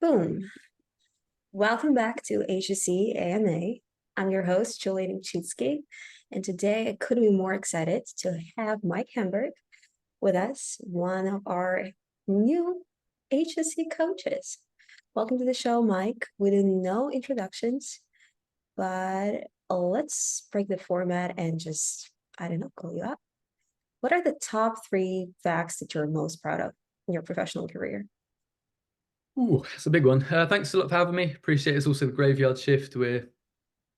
Boom. Welcome back to HSE AMA. I'm your host, Julian Chitsky, and today I couldn't be more excited to have Mike Hamberg with us, one of our new HSE coaches. Welcome to the show, Mike. We do no introductions, but let's break the format and just, I don't know, call you up. What are the top 3 facts that you're most proud of in your professional career? Ooh, it's a big one. Thanks a lot for having me. Appreciate it. It's also the graveyard shift. We're a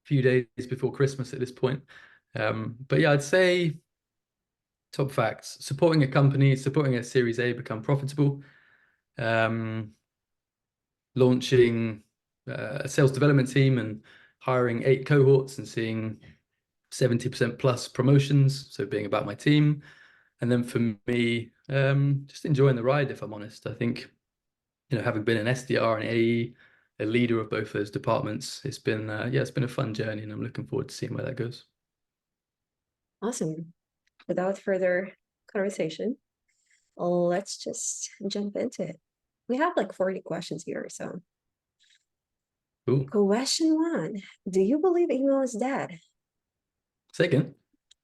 few days before Christmas at this point. But yeah, I'd say top facts. Supporting a company, supporting a Series A become profitable. Launching a sales development team and hiring 8 cohorts and seeing 70% plus promotions. So being about my team. And then for me, just enjoying the ride, if I'm honest. I think having been an SDR and AE, a leader of both those departments, it's been it's been a fun journey, and I'm looking forward to seeing where that goes. Awesome. Without further conversation, let's just jump into it. We have like 40 questions here. So, Cool. question 1. Do you believe email is dead? Say again.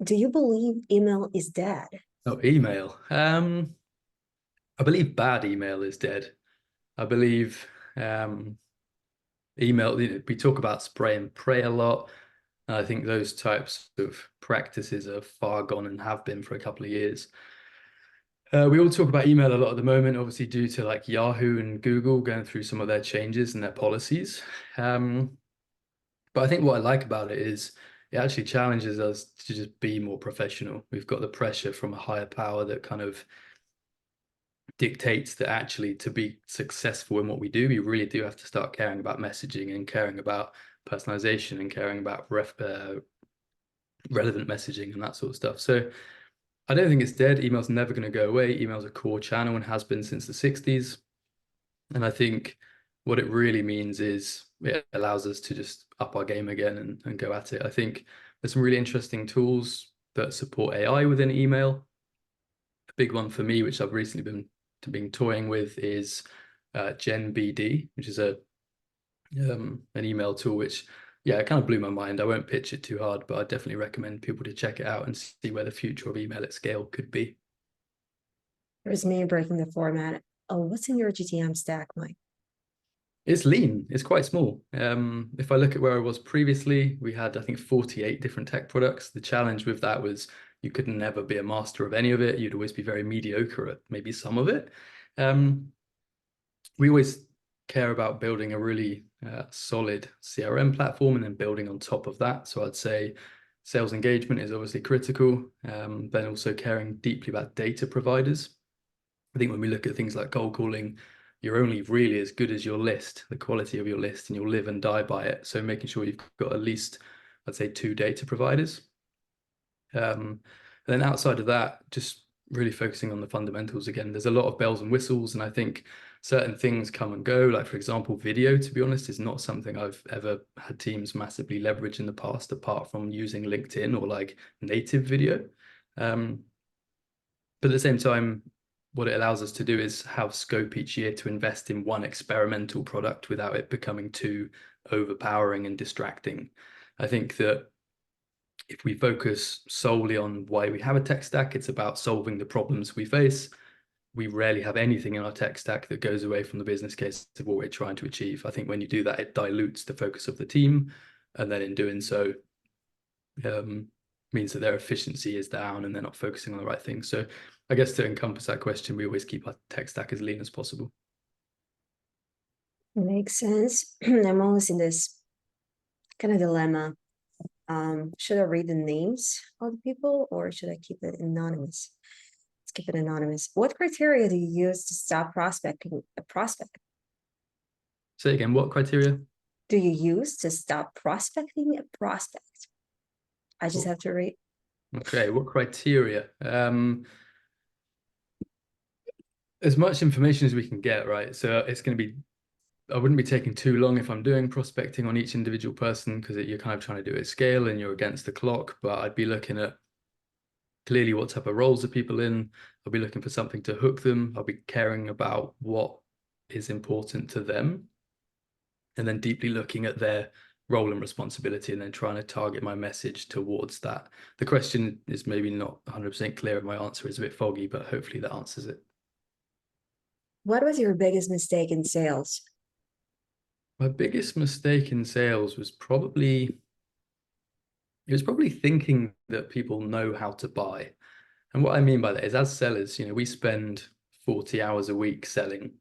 Do you believe email is dead? Oh, email. I believe bad email is dead. I believe email, we talk about spray and pray a lot. I think those types of practices are far gone and have been for a couple of years. We all talk about email a lot at the moment, obviously due to like Yahoo and Google going through some of their changes and their policies. But I think what I like about it is it actually challenges us to just be more professional. We've got the pressure from a higher power that kind of dictates that actually to be successful in what we do, we really do have to start caring about messaging and caring about personalization and caring about relevant messaging and that sort of stuff. So I don't think it's dead. Email's never going to go away. Email's a core channel and has been since the 60s. And I think what it really means is it allows us to just up our game again and go at it. I think there's some really interesting tools that support AI within email. A big one for me, which I've recently been toying with, is GenBD, which is an email tool which, yeah, it kind of blew my mind. I won't pitch it too hard, but I definitely recommend people to check it out and see where the future of email at scale could be. There's me breaking the format. Oh, what's in your GTM stack, Mike? It's lean. It's quite small. If I look at where I was previously, we had, I think, 48 different tech products. The challenge with that was you could never be a master of any of it. You'd always be very mediocre at maybe some of it. We always care about building a really solid CRM platform and then building on top of that. So I'd say sales engagement is obviously critical. Then also caring deeply about data providers. I think when we look at things like cold calling, you're only really as good as your list, the quality of your list, and you'll live and die by it. So making sure you've got at least, I'd say, 2 data providers. And then outside of that, just really focusing on the fundamentals again. There's a lot of bells and whistles, and I think certain things come and go. Like, for example, video, to be honest, is not something I've ever had teams massively leverage in the past, apart from using LinkedIn or like native video. But at the same time, what it allows us to do is have scope each year to invest in one experimental product without it becoming too overpowering and distracting. I think that if we focus solely on why we have a tech stack, it's about solving the problems we face. We rarely have anything in our tech stack that goes away from the business case of what we're trying to achieve. I think when you do that, it dilutes the focus of the team. And then in doing so, means that their efficiency is down and they're not focusing on the right things. So I guess to encompass that question, we always keep our tech stack as lean as possible. Makes sense. I'm always in this kind of dilemma. Should I read the names of the people or should I keep it anonymous? Let's keep it anonymous. What criteria do you use to stop prospecting a prospect? Say again, what criteria? Do you use to stop prospecting a prospect? I just have to read. Okay, what criteria? As much information as we can get, right? So it's going to be, I wouldn't be taking too long if I'm doing prospecting on each individual person because you're kind of trying to do it at scale and you're against the clock. But I'd be looking at clearly what type of roles are people in. I'll be looking for something to hook them. I'll be caring about what is important to them. and then deeply looking at their role and responsibility and then trying to target my message towards that. The question is maybe not 100% clear and my answer is a bit foggy, but hopefully that answers it. What was your biggest mistake in sales? My biggest mistake in sales was probably thinking that people know how to buy. And what I mean by that is as sellers, we spend 40 hours a week selling.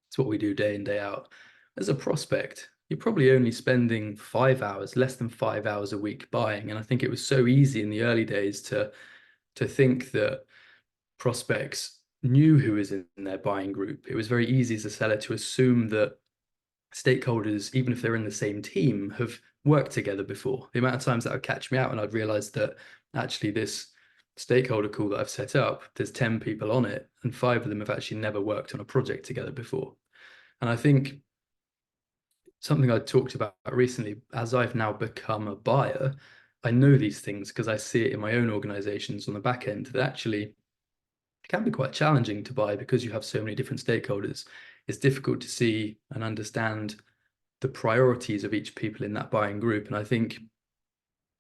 It's what we do day in, day out. As a prospect, you're probably only spending 5 hours, less than 5 hours a week buying. And I think it was so easy in the early days to think that prospects knew who was in their buying group. It was very easy as a seller to assume that stakeholders, even if they're in the same team, have worked together before. The amount of times that would catch me out and I'd realize that actually this stakeholder call that I've set up, there's 10 people on it and 5 of them have actually never worked on a project together before. And I think something I talked about recently, as I've now become a buyer, I know these things because I see it in my own organizations on the back end that actually it can be quite challenging to buy because you have so many different stakeholders. It's difficult to see and understand the priorities of each people in that buying group. And I think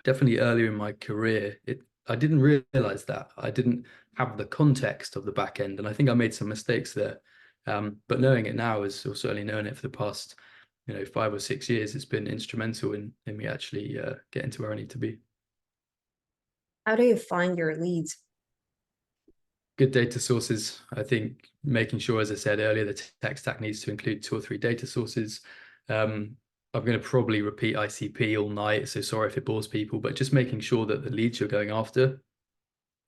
definitely earlier in my career, I didn't realize that. I didn't have the context of the back end. And I think I made some mistakes there. But knowing it now, or certainly knowing it for the past 5 or 6 years, it's been instrumental in me actually getting to where I need to be. How do you find your leads? Good data sources. I think making sure, as I said earlier, the tech stack needs to include 2 or 3 data sources. I'm going to probably repeat ICP all night, so sorry if it bores people, but just making sure that the leads you're going after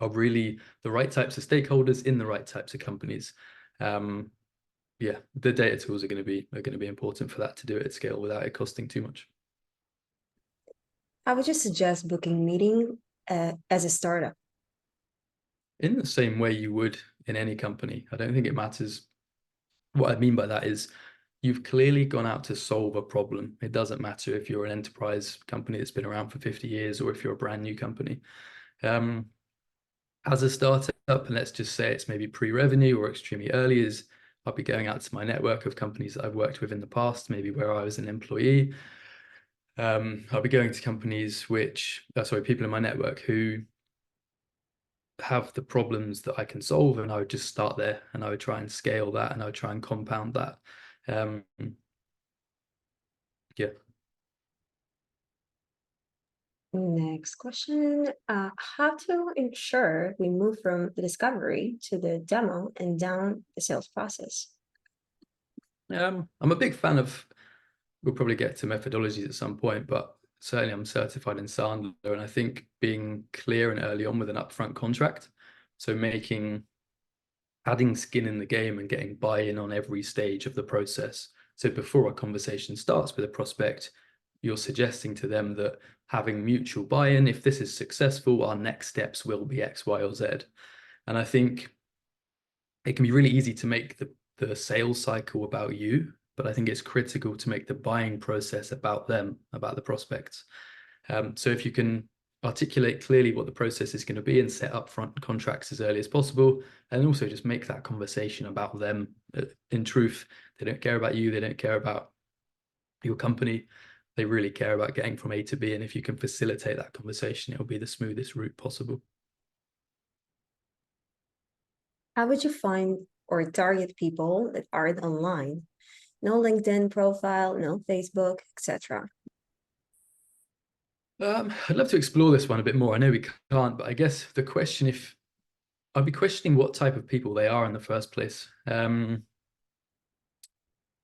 are really the right types of stakeholders in the right types of companies. Yeah, the data tools are going to be important for that to do it at scale without it costing too much. How would you suggest booking meeting as a startup? In the same way you would in any company. I don't think it matters. What I mean by that is you've clearly gone out to solve a problem. It doesn't matter if you're an enterprise company that's been around for 50 years or if you're a brand new company. As a startup, and let's just say it's maybe pre-revenue or extremely early, is I'll be going out to my network of companies that I've worked with in the past, maybe where I was an employee. I'll be going to companies people in my network who have the problems that I can solve, and I would just start there and I would try and scale that and I would try and compound that. Yeah. Next question. How to ensure we move from the discovery to the demo and down the sales process? I'm a big fan of, we'll probably get to methodologies at some point, but certainly I'm certified in Sandler, and I think being clear and early on with an upfront contract, so adding skin in the game and getting buy-in on every stage of the process. So before a conversation starts with a prospect, you're suggesting to them that having mutual buy-in, if this is successful, our next steps will be X, Y, or Z. And I think it can be really easy to make the sales cycle about you, but I think it's critical to make the buying process about them, about the prospects. So if you can articulate clearly what the process is going to be and set up front contracts as early as possible, and also just make that conversation about them. In truth, they don't care about you, they don't care about your company, they really care about getting from A to B, and if you can facilitate that conversation, it'll be the smoothest route possible. How would you find or target people that aren't online? No LinkedIn profile, no Facebook, etc. I'd love to explore this one a bit more. I know we can't, but I guess the question, if I'd be questioning what type of people they are in the first place.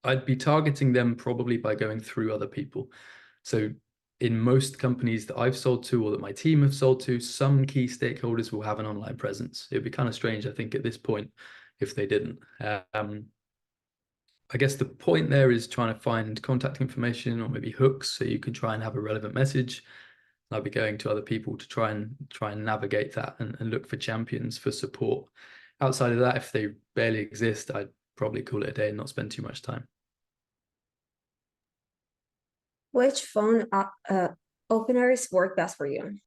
I'd be targeting them probably by going through other people. So in most companies that I've sold to or that my team have sold to, some key stakeholders will have an online presence. It'd be kind of strange, I think, at this point if they didn't. I guess the point there is trying to find contact information or maybe hooks so you can try and have a relevant message. I'll be going to other people to try and navigate that and look for champions for support. Outside of that, if they barely exist, I'd probably call it a day and not spend too much time. Which phone openers work best for you?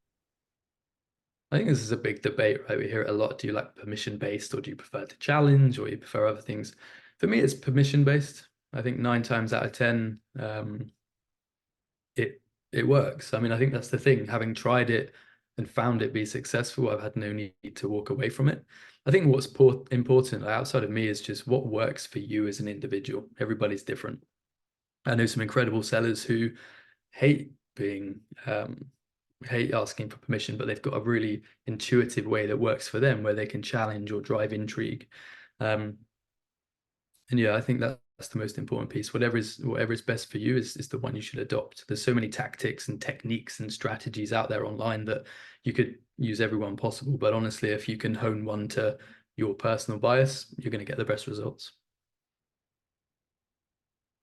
I think this is a big debate, right? We hear it a lot. Do you like permission-based or do you prefer to challenge or you prefer other things? For me, it's permission-based. I think 9 times out of 10, it works. I mean, I think that's the thing. Having tried it and found it be successful, I've had no need to walk away from it. I think what's important outside of me is just what works for you as an individual. Everybody's different. I know some incredible sellers who hate being hate asking for permission, but they've got a really intuitive way that works for them, where they can challenge or drive intrigue. Um, and yeah, I think that's the most important piece. Whatever is best for you is the one you should adopt. There's so many tactics and techniques and strategies out there online that you could use every one possible. But honestly, if you can hone one to your personal bias, you're going to get the best results.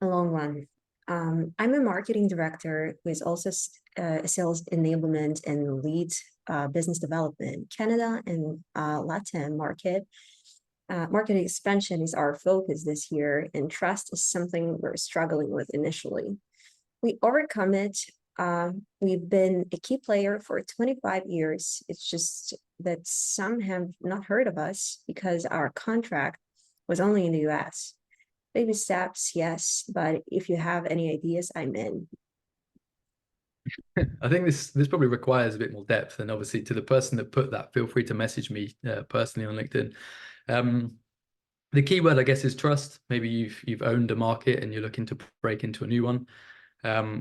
A long one. I'm a marketing director who is also a sales enablement and lead business development. Canada and Latin market. Market expansion is our focus this year, and trust is something we're struggling with initially. We overcome it. We've been a key player for 25 years. It's just that some have not heard of us because our contract was only in the US. Baby steps, yes, but if you have any ideas, I'm in. I think this probably requires a bit more depth, and obviously to the person that put that, feel free to message me personally on LinkedIn. The key word, I guess, is trust. Maybe you've owned a market and you're looking to break into a new one.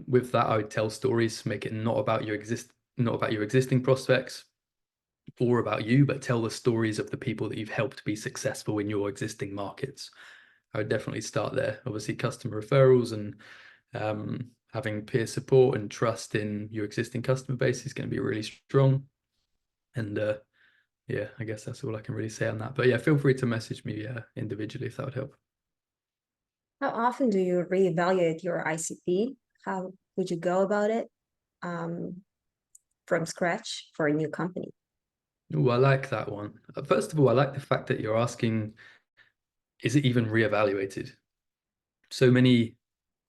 With that, I would tell stories, make it not about your existing prospects or about you, but tell the stories of the people that you've helped be successful in your existing markets. I would definitely start there. Obviously, customer referrals and having peer support and trust in your existing customer base is going to be really strong. And yeah, I guess that's all I can really say on that. But yeah, feel free to message me individually if that would help. How often do you reevaluate your ICP? How would you go about it um, from scratch for a new company? Oh, I like that one. First of all, I like the fact that you're asking, is it even reevaluated? So many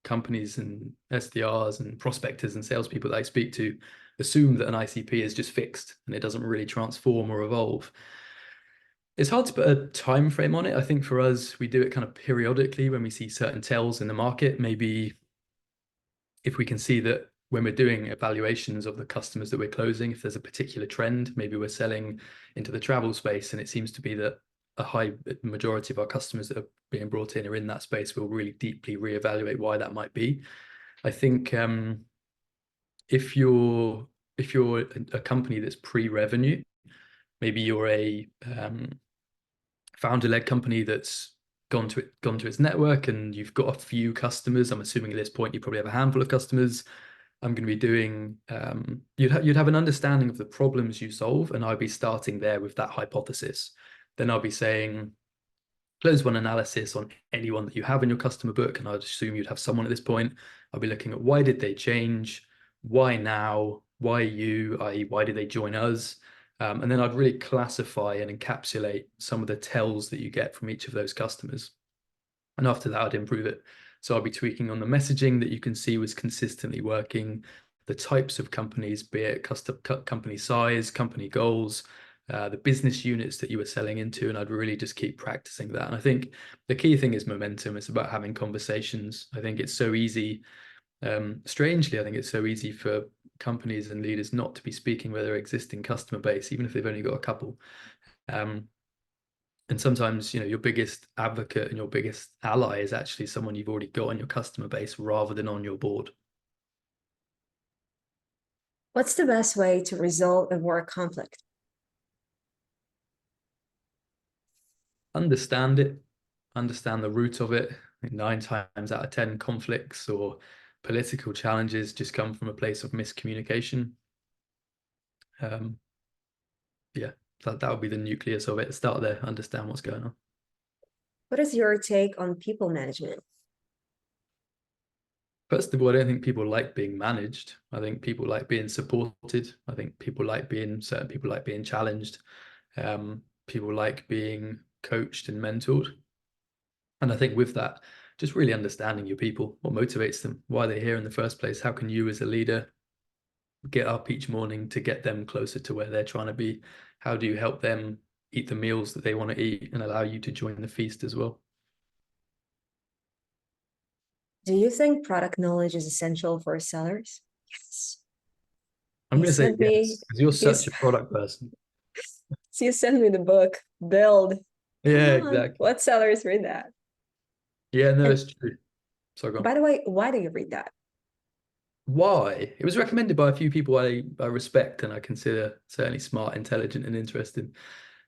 companies and SDRs and prospectors and salespeople that I speak to assume that an ICP is just fixed and it doesn't really transform or evolve. It's hard to put a time frame on it. I think for us, we do it kind of periodically when we see certain tells in the market. Maybe if we can see that when we're doing evaluations of the customers that we're closing, if there's a particular trend, maybe we're selling into the travel space and it seems to be that a high majority of our customers that are being brought in are in that space, we'll really deeply reevaluate why that might be. I think if you're a company that's pre-revenue, maybe you're a founder-led company that's gone to its network and you've got a few customers. I'm assuming at this point you probably have a handful of customers. I'm going to be doing you'd have an understanding of the problems you solve, and I'd be starting there with that hypothesis. Then I'll be saying close one analysis on anyone that you have in your customer book, and I'd assume you'd have someone at this point. I'll be looking at why did they change, why now, why you, i.e. why did they join us, and then I'd really classify and encapsulate some of the tells that you get from each of those customers. And after that, I'd improve it. So I'll be tweaking on the messaging that you can see was consistently working, the types of companies, be it company size, company goals, the business units that you were selling into, and I'd really just keep practicing that. And I think the key thing is momentum. It's about having conversations. I think it's so easy. Strangely, I think it's so easy for companies and leaders not to be speaking with their existing customer base, even if they've only got a couple. And sometimes, your biggest advocate and your biggest ally is actually someone you've already got on your customer base rather than on your board. What's the best way to resolve a work conflict? Understand it, understand the root of it. 9 times out of 10 conflicts or political challenges just come from a place of miscommunication. Yeah, that would be the nucleus of it. Start there, understand what's going on. What is your take on people management? First of all, I don't think people like being managed. I think people like being supported. I think certain people like being challenged. People like being coached and mentored. And I think with that, just really understanding your people, what motivates them, why they're here in the first place. How can you as a leader get up each morning to get them closer to where they're trying to be? How do you help them eat the meals that they want to eat and allow you to join the feast as well? Do you think product knowledge is essential for sellers? Yes. I'm You going to say sent me, yes, because you're you, such a product person. you sent me the book, Build. Come Yeah, on, exactly. what sellers read that? Yeah, no, And it's true. So go on. by the way, why do you read that? Why? It was recommended by a few people I respect and I consider certainly smart, intelligent, and interesting.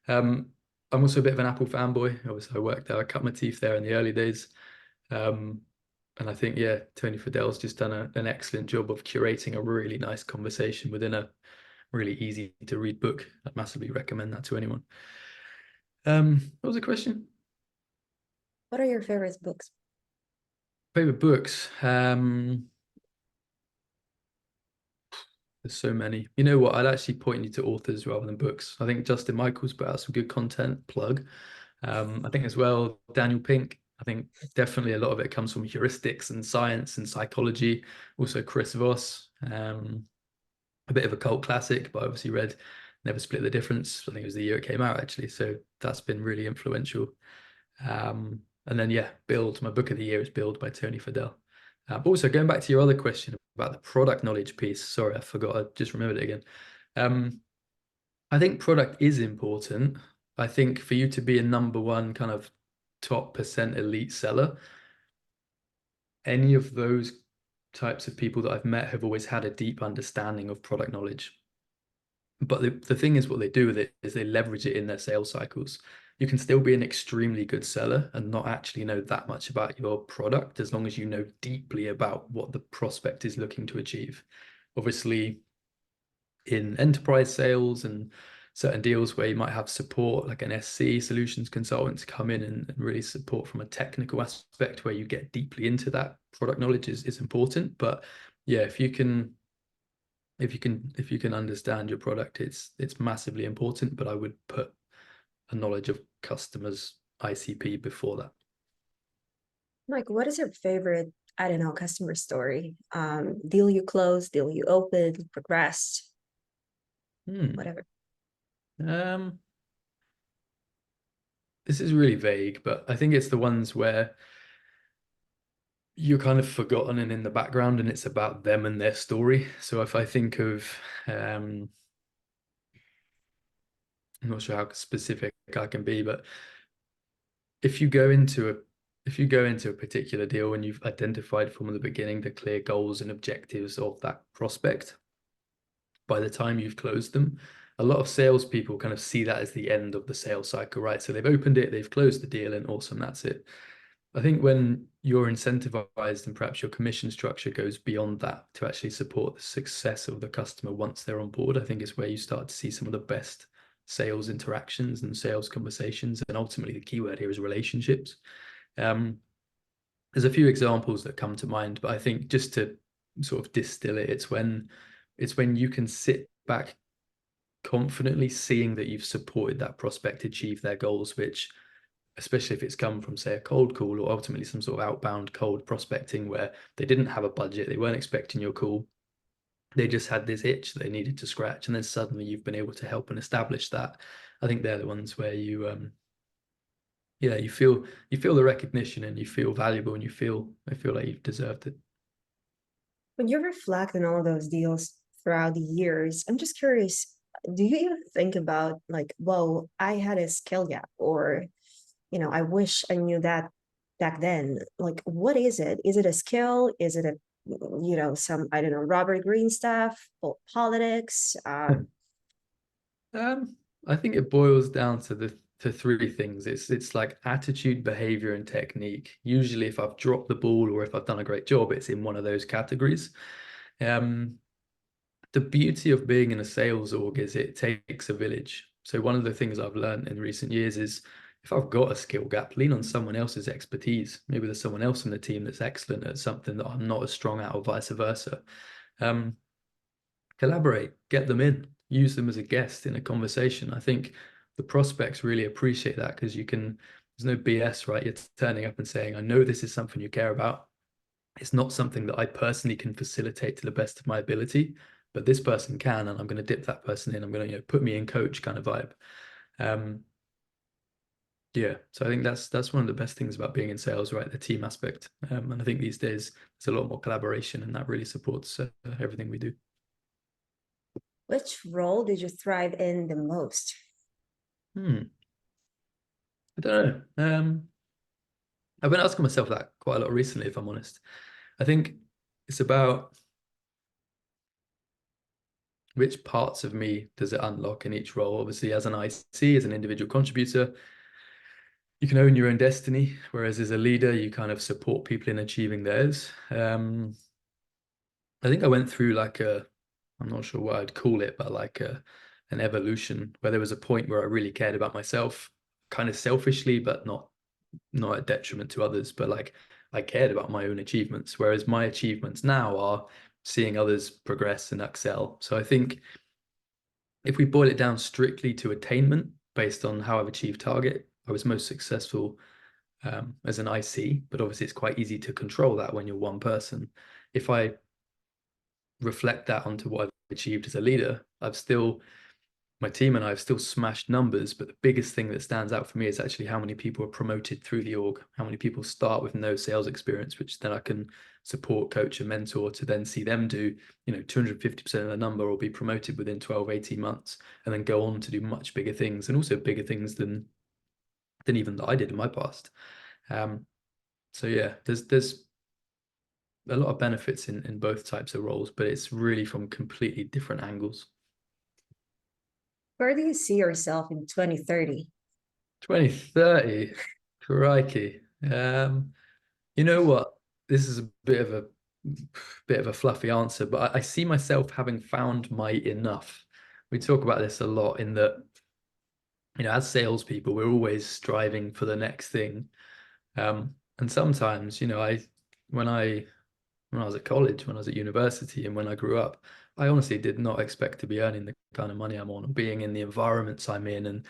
Um, I'm also a bit of an Apple fanboy. Obviously, I worked there, I cut my teeth there in the early days. Um, and I think, yeah, Tony Fadell's just done an excellent job of curating a really nice conversation within a really easy to read book. I'd massively recommend that to anyone. What was the question? What are your favorite books? Favorite books? There's so many. You know what? I'd actually point you to authors rather than books. I think Justin Michaels put out some good content, plug. I think as well, Daniel Pink. I think definitely a lot of it comes from heuristics and science and psychology. Also Chris Voss, a bit of a cult classic, but I obviously read Never Split the Difference. I think it was the year it came out actually. So that's been really influential. And then yeah, Build. My book of the year is Build by Tony Fadell. Also going back to your other question about the product knowledge piece. Sorry, I forgot. I just remembered it again. Um, I think product is important. I think for you to be a number one kind of top percent elite seller, any of those types of people that I've met have always had a deep understanding of product knowledge. But the thing is, what they do with it is they leverage it in their sales cycles. You can still be an extremely good seller and not actually know that much about your product as long as you know deeply about what the prospect is looking to achieve. Obviously, in enterprise sales and certain deals where you might have support, like an SC solutions consultant to come in and really support from a technical aspect where you get deeply into that product knowledge is important. But yeah, if you can understand your product, it's massively important. But I would put a knowledge of customers ICP before that. Mike, what is your favorite, I don't know, customer story? Deal you closed, deal you opened, progressed, Hmm. whatever. Um, this is really vague, but I think it's the ones where you're kind of forgotten and in the background, and it's about them and their story. So if I think of, um, I'm not sure how specific I can be, but if you go into a if you go into a particular deal and you've identified from the beginning the clear goals and objectives of that prospect, by the time you've closed them, a lot of salespeople kind of see that as the end of the sales cycle, right? So they've opened it, they've closed the deal, and awesome, that's it. I think when you're incentivized and perhaps your commission structure goes beyond that to actually support the success of the customer once they're on board, I think is where you start to see some of the best sales interactions and sales conversations. And ultimately, the keyword here is relationships. Um, there's a few examples that come to mind, but I think just to sort of distill it, it's when you can sit back confidently seeing that you've supported that prospect achieve their goals, which especially if it's come from, say, a cold call or ultimately some sort of outbound cold prospecting where they didn't have a budget, they weren't expecting your call, they just had this itch they needed to scratch, and then suddenly you've been able to help and establish that. I think they're the ones where you feel the recognition and you feel valuable and I feel like you've deserved it. When you reflect on all those deals throughout the years, I'm just curious, do you even think about like, whoa, I had a skill gap, or I wish I knew that back then. Like, what is it? Is it a skill? Is it some, I don't know, Robert Greene stuff, politics? I think it boils down to three things. It's like attitude, behavior, and technique. Usually, if I've dropped the ball or if I've done a great job, it's in one of those categories. Um, the beauty of being in a sales org is it takes a village. So one of the things I've learned in recent years is if I've got a skill gap, lean on someone else's expertise. Maybe there's someone else in the team that's excellent at something that I'm not as strong at, or vice versa. Um, Collaborate, get them in, use them as a guest in a conversation. I think the prospects really appreciate that because there's no BS, right? You're turning up and saying, I know this is something you care about. It's not something that I personally can facilitate to the best of my ability, but this person can, and I'm going to dip that person in. I'm going to, put me in coach kind of vibe. Um, Yeah, so I think that's one of the best things about being in sales, right? The team aspect, and I think these days there's a lot more collaboration, and that really supports everything we do. Which role did you thrive in the most? Hmm. I don't know. I've been asking myself that quite a lot recently, if I'm honest. I think it's about which parts of me does it unlock in each role. Obviously, as an IC, as an individual contributor, you can own your own destiny, whereas as a leader, you kind of support people in achieving theirs. I think I went through like I'm not sure what I'd call it, but like an evolution where there was a point where I really cared about myself, kind of selfishly, but not at detriment to others, but like I cared about my own achievements, whereas my achievements now are seeing others progress and excel. So I think if we boil it down strictly to attainment based on how I've achieved target, I was most successful as an IC, but obviously it's quite easy to control that when you're one person. If I reflect that onto what I've achieved as a leader, my team and I have still smashed numbers, but the biggest thing that stands out for me is actually how many people are promoted through the org, how many people start with no sales experience, which then I can support, coach, and mentor to then see them do, 250% of the number or be promoted within 12, 18 months, and then go on to do much bigger things and also bigger things than even that I did in my past. So yeah, there's a lot of benefits in both types of roles, but it's really from completely different angles. Where do you see yourself in 2030? 2030, crikey. You know what? This is a bit of a fluffy answer, but I see myself having found my enough. We talk about this a lot in that, as salespeople, we're always striving for the next thing. And sometimes, when I when I was at college, when I was at university, and when I grew up, I honestly did not expect to be earning the kind of money I'm on, or being in the environments I'm in, and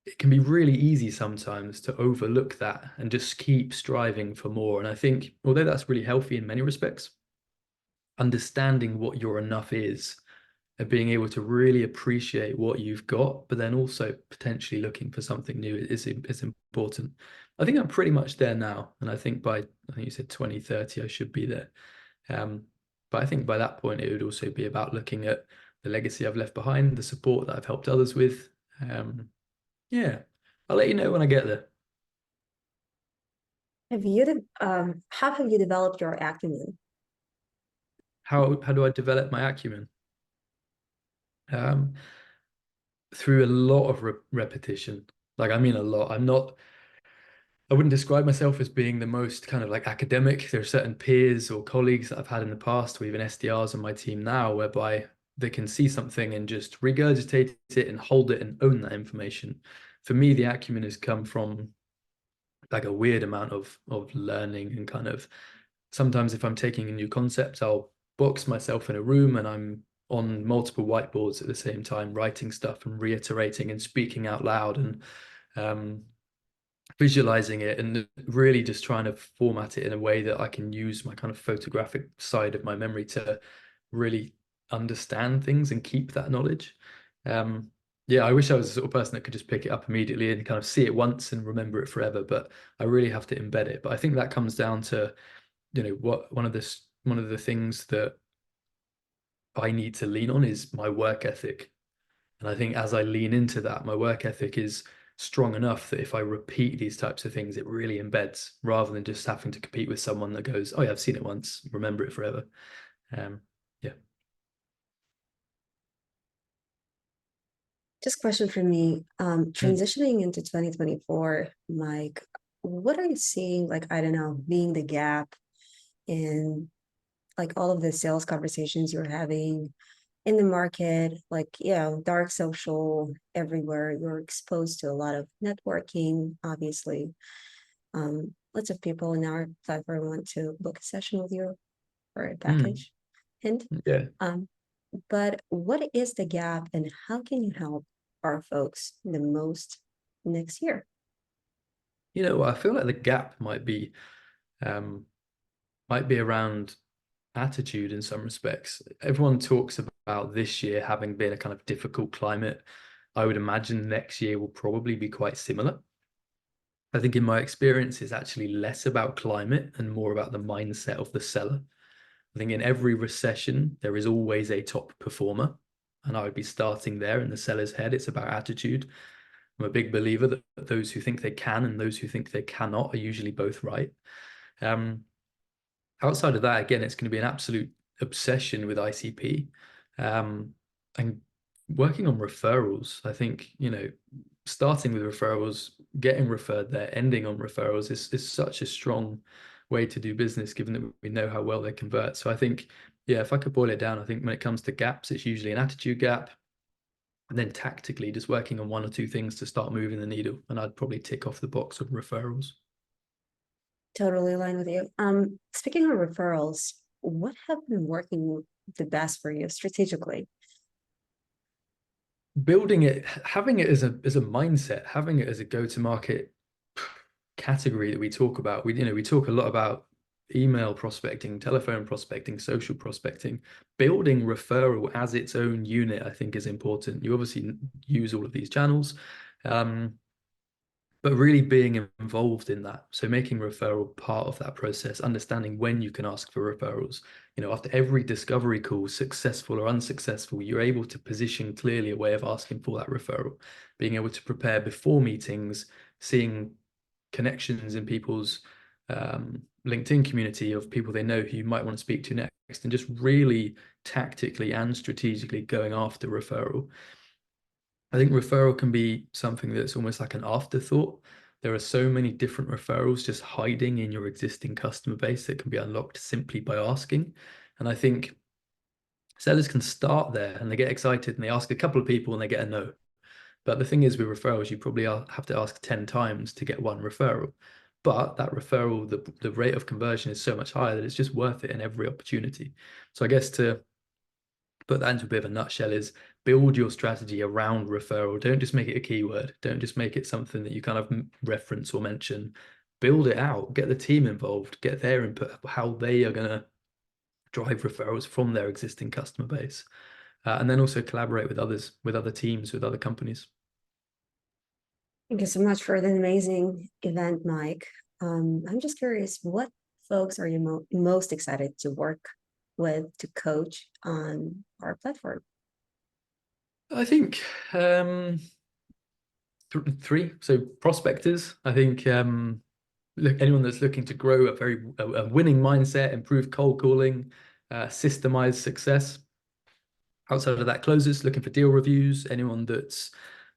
it can be really easy sometimes to overlook that and just keep striving for more. And I think, although that's really healthy in many respects, understanding what your enough is and being able to really appreciate what you've got, but then also potentially looking for something new is important. I think I'm pretty much there now. And I think I think you said 2030, I should be there. But I think by that point, it would also be about looking at the legacy I've left behind, the support that I've helped others with. Yeah, I'll let you know when I get there. How have you developed your acumen? How do I develop my acumen? Um, through a lot of repetition. Like, I mean, a lot. I wouldn't describe myself as being the most kind of like academic. There are certain peers or colleagues that I've had in the past, or even SDRs on my team now, whereby they can see something and just regurgitate it and hold it and own that information. For me, the acumen has come from like a weird amount of learning and kind of sometimes if I'm taking a new concept, I'll box myself in a room and I'm on multiple whiteboards at the same time, writing stuff and reiterating and speaking out loud and um, visualizing it and really just trying to format it in a way that I can use my kind of photographic side of my memory to really understand things and keep that knowledge. Yeah, I wish I was the sort of person that could just pick it up immediately and kind of see it once and remember it forever, but I really have to embed it. But I think that comes down to, what one of the things that I need to lean on is my work ethic. And I think as I lean into that, my work ethic is strong enough that if I repeat these types of things, it really embeds rather than just having to compete with someone that goes, oh yeah, I've seen it once, remember it forever. Um, yeah. Just question for me, Mm. transitioning into 2024, like, what are you seeing, like, I don't know, being the gap in like all of the sales conversations you're having in the market, like, dark social everywhere. You're exposed to a lot of networking, obviously. Lots of people in our platform want to book a session with you or a Mm. package. Hint. Yeah. Um, but what is the gap and how can you help our folks the most next year? I feel like the gap might be around attitude in some respects. Everyone talks about this year having been a kind of difficult climate. I would imagine next year will probably be quite similar. I think in my experience, it's actually less about climate and more about the mindset of the seller. I think in every recession, there is always a top performer. And I would be starting there in the seller's head. It's about attitude. I'm a big believer that those who think they can and those who think they cannot are usually both right. Um, Outside of that, again, it's going to be an absolute obsession with ICP, and working on referrals. I think, starting with referrals, getting referred there, ending on referrals is such a strong way to do business, given that we know how well they convert. So I think, yeah, if I could boil it down, I think when it comes to gaps, it's usually an attitude gap. And then tactically, just working on one or two things to start moving the needle. And I'd probably tick off the box of referrals. Totally align with you. Speaking of referrals, what have been working the best for you strategically? Building it, having it as a mindset, having it as a go-to-market category that we talk about. We talk a lot about email prospecting, telephone prospecting, social prospecting. Building referral as its own unit, I think, is important. You obviously use all of these channels, but really being involved in that. So making referral part of that process, understanding when you can ask for referrals. After every discovery call, successful or unsuccessful, you're able to position clearly a way of asking for that referral, being able to prepare before meetings, seeing connections in people's LinkedIn community of people they know who you might want to speak to next, and just really tactically and strategically going after referral. I think referral can be something that's almost like an afterthought. There are so many different referrals just hiding in your existing customer base that can be unlocked simply by asking. And I think sellers can start there and they get excited and they ask a couple of people and they get a no. But the thing is with referrals, you probably have to ask 10 times to get one referral. But that referral, the rate of conversion is so much higher that it's just worth it in every opportunity. So I guess to put that into a bit of a nutshell is build your strategy around referral. Don't just make it a keyword. Don't just make it something that you kind of reference or mention. Build it out, get the team involved, get their input, how they are going to drive referrals from their existing customer base. And then also collaborate with others, with other teams, with other companies. Thank you so much for the amazing event, Mike. I'm just curious, what folks are you most excited to work with to coach on our platform? I think three. So prospectors. I think look, anyone that's looking to grow a winning mindset, improve cold calling, systemize success. Outside of that, closers looking for deal reviews. Anyone that's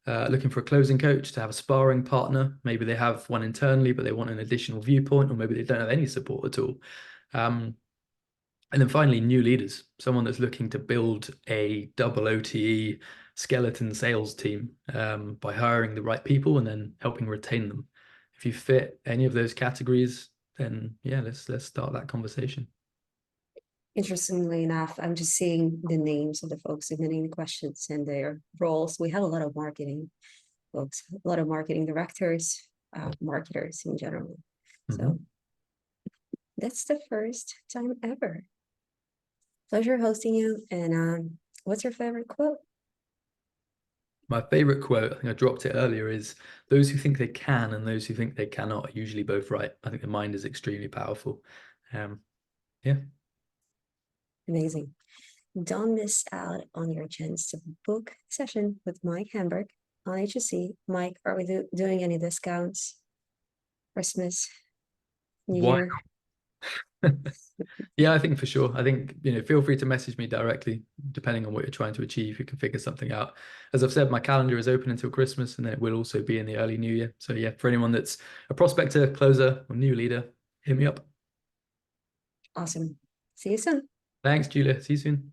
looking for a closing coach to have a sparring partner. Maybe they have one internally, but they want an additional viewpoint, or maybe they don't have any support at all. And then finally, new leaders, someone that's looking to build a double OTE skeleton sales team by hiring the right people and then helping retain them. If you fit any of those categories, then yeah, let's start that conversation. Interestingly enough, I'm just seeing the names of the folks submitting the questions and their roles. We have a lot of marketing folks, a lot of marketing directors, marketers in general. So that's the first time ever. Pleasure hosting you. And what's your favorite quote? My favorite quote, I think I dropped it earlier, is those who think they can and those who think they cannot are usually both right. I think the mind is extremely powerful. Yeah. Amazing. Don't miss out on your chance to book a session with Mike Hamberg on HSE. Mike, are we doing any discounts? Christmas, New Why? Year? Yeah, I think for sure. I think, feel free to message me directly, depending on what you're trying to achieve. You can figure something out. As I've said, my calendar is open until Christmas, and then it will also be in the early new year. So yeah, for anyone that's a prospector, closer, or new leader, hit me up. Awesome. See you soon. Thanks, Julia. See you soon.